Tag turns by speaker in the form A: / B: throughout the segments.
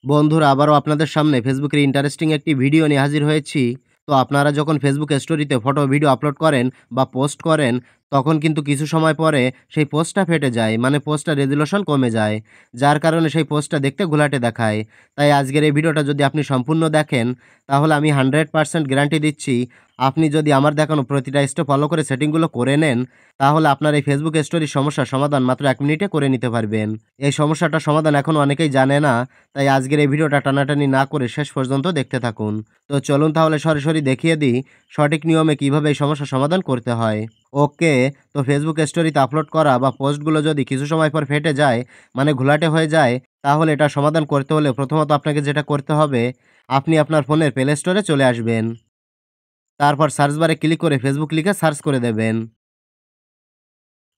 A: বন্ধুরা আবারও আপনাদের সামনে ফেসবুকের ইন্টারেস্টিং একটি ভিডিও নিয়ে হাজির হয়েছি। তো আপনারা যখন ফেসবুক স্টোরিতে ফটো ভিডিও আপলোড করেন বা পোস্ট করেন, তখন কিন্তু কিছু সময় পরে সেই পোস্টটা ফেটে যায়, মানে পোস্টটা রেজুলেশন কমে যায়, যার কারণে সেই পোস্টটা দেখতে ঘোলাটে দেখায়। তাই আজকের এই ভিডিওটা যদি আপনি সম্পূর্ণ দেখেন, তাহলে আমি 100% গ্যারান্টি দিচ্ছি, আপনি যদি আমার দেখানো প্রতিটা স্টেপ ফলো করে সেটিংগুলো করে নেন, তাহলে আপনার এই ফেসবুক স্টোরির সমস্যার সমাধান মাত্র 1 মিনিটে করে নিতে পারবেন। এই সমস্যাটার সমাধান এখনও অনেকেই জানে না। তাই আজকের এই ভিডিওটা টানাটানি না করে শেষ পর্যন্ত দেখতে থাকুন। তো চলুন তাহলে সরাসরি দেখিয়ে দিই সঠিক নিয়মে কিভাবে এই সমস্যার সমাধান করতে হয়। ওকে, তো ফেসবুক স্টোরিতে আপলোড করা বা পোস্টগুলো যদি কিছু সময় পর ফেটে যায়, মানে ঘোলাটে হয়ে যায়, তাহলে এটা সমাধান করতে হলে প্রথমত আপনাকে যেটা করতে হবে, আপনি আপনার ফোনের প্লে স্টোরে চলে আসবেন। তারপর সার্চ বারে ক্লিক করে ফেসবুক লিখে সার্চ করে দেবেন।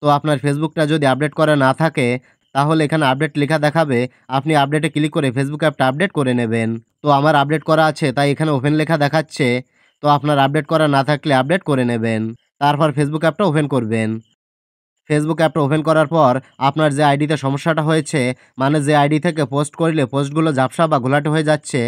A: তো আপনার ফেসবুকটা যদি আপডেট করা না থাকে, তাহলে এখানে আপডেট লেখা দেখাবে। আপনি আপডেটে ক্লিক করে ফেসবুক অ্যাপটা আপডেট করে নেবেন। তো আমার আপডেট করা আছে, তাই এখানে ওপেন লেখা দেখাচ্ছে। তো আপনার আপডেট করা না থাকলে আপডেট করে নেবেন। তারপর ফেসবুক অ্যাপটা ওপেন করবেন। ফেসবুক অ্যাপটা ওপেন করার পর আপনার যে আইডিতে সমস্যাটা হয়েছে, মানে যে আইডি থেকে পোস্ট করলে পোস্টগুলো ঝাপসা বা ঘোলাটে হয়ে যাচ্ছে,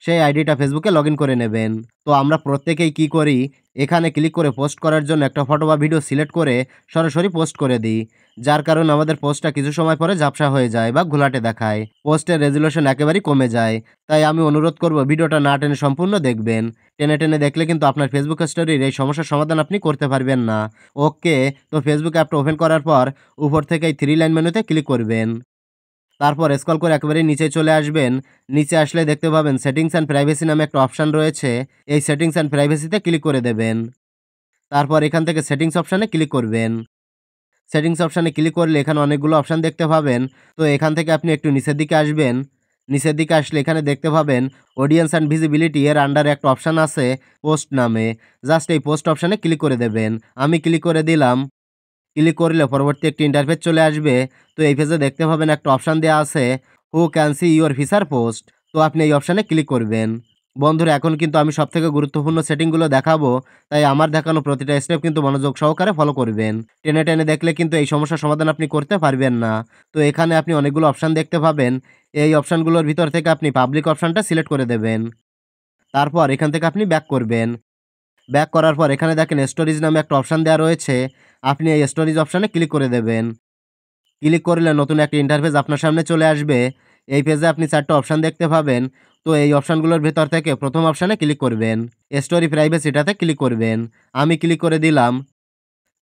A: সেই আইডিটা ফেসবুকে লগইন করে নেবেন। তো আমরা প্রত্যেকেই কি করি, এখানে ক্লিক করে পোস্ট করার জন্য একটা ফটো বা ভিডিও সিলেক্ট করে সরাসরি পোস্ট করে দিই। যার কারণে আমাদের পোস্টটা কিছু সময় পরে ঝাপসা হয়ে যায় বা ঘোলাটে দেখায়। পোস্টের রেজুলেশন একেবারেই কমে যায়। তাই আমি অনুরোধ করব ভিডিওটা না টেনে সম্পূর্ণ দেখবেন। টেনে টেনে দেখলে কিন্তু আপনার ফেসবুক স্টোরির এই সমস্যার সমাধান আপনি করতে পারবেন না। ওকে, তো ফেসবুক অ্যাপটা ওপেন করার পর উপর থেকে এই 3 লাইন মেনুতে ক্লিক করবেন। তারপর স্ক্রল করে একেবারে নিচে চলে আসবেন। নিচে আসলে দেখতে পাবেন সেটিংস অ্যান্ড প্রাইভেসি নামে একটা অপশন রয়েছে। এই সেটিংস অ্যান্ড প্রাইভেসিতে ক্লিক করে দেবেন। তারপর এখান থেকে সেটিংস অপশনে ক্লিক করবেন। সেটিংস অপশনে ক্লিক করলে এখানে অনেকগুলো অপশন দেখতে পাবেন। তো এখান থেকে আপনি একটু নিচের দিকে আসবেন। নিচের দিকে আসলে এখানে দেখতে পাবেন অডিয়েন্স অ্যান্ড ভিজিবিলিটি এর আন্ডারে একটা অপশন আছে পোস্ট নামে। জাস্ট এই পোস্ট অপশনে ক্লিক করে দেবেন। আমি ক্লিক করে দিলাম। ক্লিক করলে পরবর্তী একটি ইন্টারফেস চলে আসবে। তো এই পেজে দেখতে পাবেন একটা অপশন দেয়া আছে who can see your feature post. তো আপনি এই অপশনে ক্লিক করবেন। বন্ধুরা এখন কিন্তু আমি সবথেকে গুরুত্বপূর্ণ সেটিংগুলো দেখাবো, তাই আমার দেখানো প্রতিটা স্টেপ কিন্তু মনোযোগ সহকারে ফলো করবেন। টেনে টেনে দেখলে কিন্তু এই সমস্যার সমাধান আপনি করতে পারবেন না। তো এখানে আপনি অনেকগুলো অপশন দেখতে পাবেন। এই অপশনগুলোর ভিতর থেকে আপনি পাবলিক অপশনটা সিলেক্ট করে দেবেন। তারপর এখান থেকে আপনি ব্যাক করবেন। ব্যাক করার পর এখানে দেখেন স্টোরেজ নামে একটা অপশন দেওয়া রয়েছে। আপনি এই স্টোরেজ অপশনে ক্লিক করে দেবেন। ক্লিক করলে নতুন একটা ইন্টারফেস আপনার সামনে চলে আসবে। এই পেজে আপনি ৪ টা অপশন দেখতে পাবেন। তো এই অপশনগুলোর ভেতর থেকে প্রথম অপশনে ক্লিক করবেন। স্টোরি প্রাইভেসিটাতে ক্লিক করবেন। আমি ক্লিক করে দিলাম।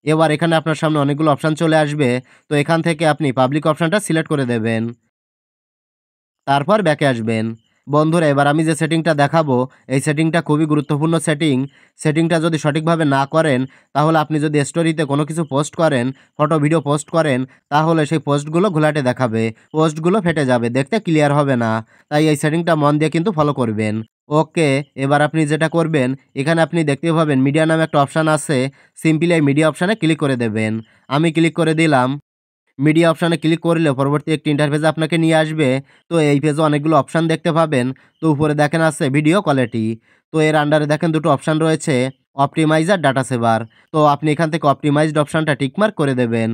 A: এবার এখানে আপনার সামনে অনেকগুলো অপশন চলে আসবে। তো এখান থেকে আপনি পাবলিক অপশনটা সিলেক্ট করে দেবেন। তারপর ব্যাকে আসবেন। বন্ধুরা এবার আমি যে সেটিংটা দেখাবো, এই সেটিংটা খুবই গুরুত্বপূর্ণ সেটিং। সেটিংটা যদি সঠিকভাবে না করেন, তাহলে আপনি যদি স্টোরিতে কোনো কিছু পোস্ট করেন, ফটো ভিডিও পোস্ট করেন, তাহলে সেই পোস্টগুলো ঘোলাটে দেখাবে। পোস্টগুলো ফেটে যাবে, দেখতে ক্লিয়ার হবে না। তাই এই সেটিংটা মন দিয়ে কিন্তু ফলো করবেন। ওকে, এবার আপনি যেটা করবেন, এখানে আপনি দেখতে পাবেন মিডিয়া নামে একটা অপশান আছে। সিম্পলি এই মিডিয়া অপশানে ক্লিক করে দেবেন। আমি ক্লিক করে দিলাম। মিডিয়া অপশানে ক্লিক করলে পরবর্তী একটি ইন্টারফেসে আপনাকে নিয়ে আসবে। তো এই পেজে অনেকগুলো অপশান দেখতে পাবেন। তো উপরে দেখেন আছে ভিডিও কোয়ালিটি। তো এর আন্ডারে দেখেন দুটো অপশান রয়েছে অপটিমাইজ আর ডাটা সেভার। তো আপনি এখান থেকে অপটিমাইজড অপশানটা টিকমার্ক করে দেবেন।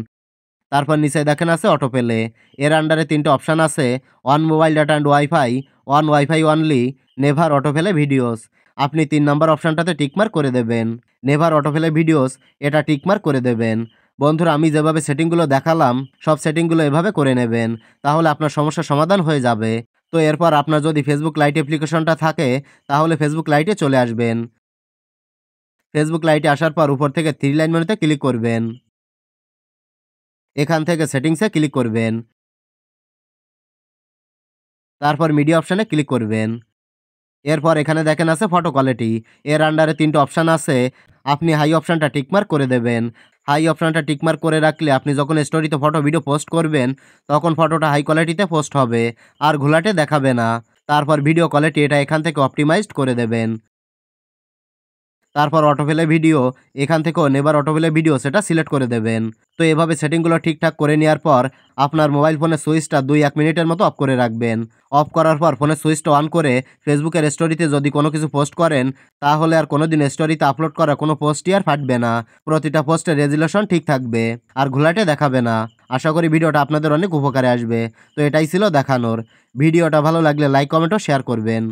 A: তারপর নিচে দেখেন আছে অটো প্লে। এর আন্ডারে ৩ টা অপশান আছে on mobile data and wifi, on wifi only, never auto play videos. আপনি ৩ নাম্বার অপশানটাতে টিকমার্ক করে দেবেন। নেভার অটো প্লে ভিডিওস এটা টিকমার্ক করে দেবেন। বন্ধুরা আমি যেভাবে সেটিংগুলো দেখালাম, সব সেটিংগুলো এভাবে করে নেবেন। তাহলে আপনার সমস্যার সমাধান হয়ে যাবে। তো এরপর আপনার যদি ফেসবুক লাইট অ্যাপ্লিকেশনটা থাকে, তাহলে ফেসবুক লাইটে চলে আসবেন। ফেসবুক লাইটে আসার পর উপর থেকে 3 লাইন মেনুতে ক্লিক করবেন। এখান থেকে সেটিংসে ক্লিক করবেন। তারপর মিডিয়া অপশনে ক্লিক করবেন। এরপর এখানে দেখেন আছে ফটো কোয়ালিটি। এর আন্ডারে ৩ টা অপশন আছে। আপনি হাই অপশনটা টিকমার্ক করে দেবেন। হাই অপশনটা টিকমার্ক করে রাখলে আপনি যখন স্টোরিতে ফটো ভিডিও পোস্ট করবেন, তখন ফটোটা হাই কোয়ালিটিতে পোস্ট হবে। আর ঘোলাটে দেখাবে না। তারপর ভিডিও কোয়ালিটি এটা এখান থেকে অপটিমাইজড করে দেবেন। তারপর অটোপ্লে ভিডিও, এখান থেকেও নেভার অটোপ্লে ভিডিও সেটা সিলেক্ট করে দেবেন। তো এভাবে সেটিংগুলো ঠিকঠাক করে নেওয়ার পর আপনার মোবাইল ফোনের সুইচটা ২-১ মিনিটের মতো অফ করে রাখবেন। অফ করার পর ফোনের সুইচটা অন করে ফেসবুকের স্টোরিতে যদি কোনো কিছু পোস্ট করেন, তাহলে আর কোনোদিন স্টোরিতে আপলোড করা কোনো পোস্টই আর ফাটবে না। প্রতিটা পোস্টের রেজুলেশন ঠিক থাকবে আর ঘোলাটে দেখাবে না। আশা করি ভিডিওটা আপনাদের অনেক উপকারে আসবে। তো এটাই ছিল দেখানোর। ভিডিওটা ভালো লাগলে লাইক, কমেন্ট ও শেয়ার করবেন।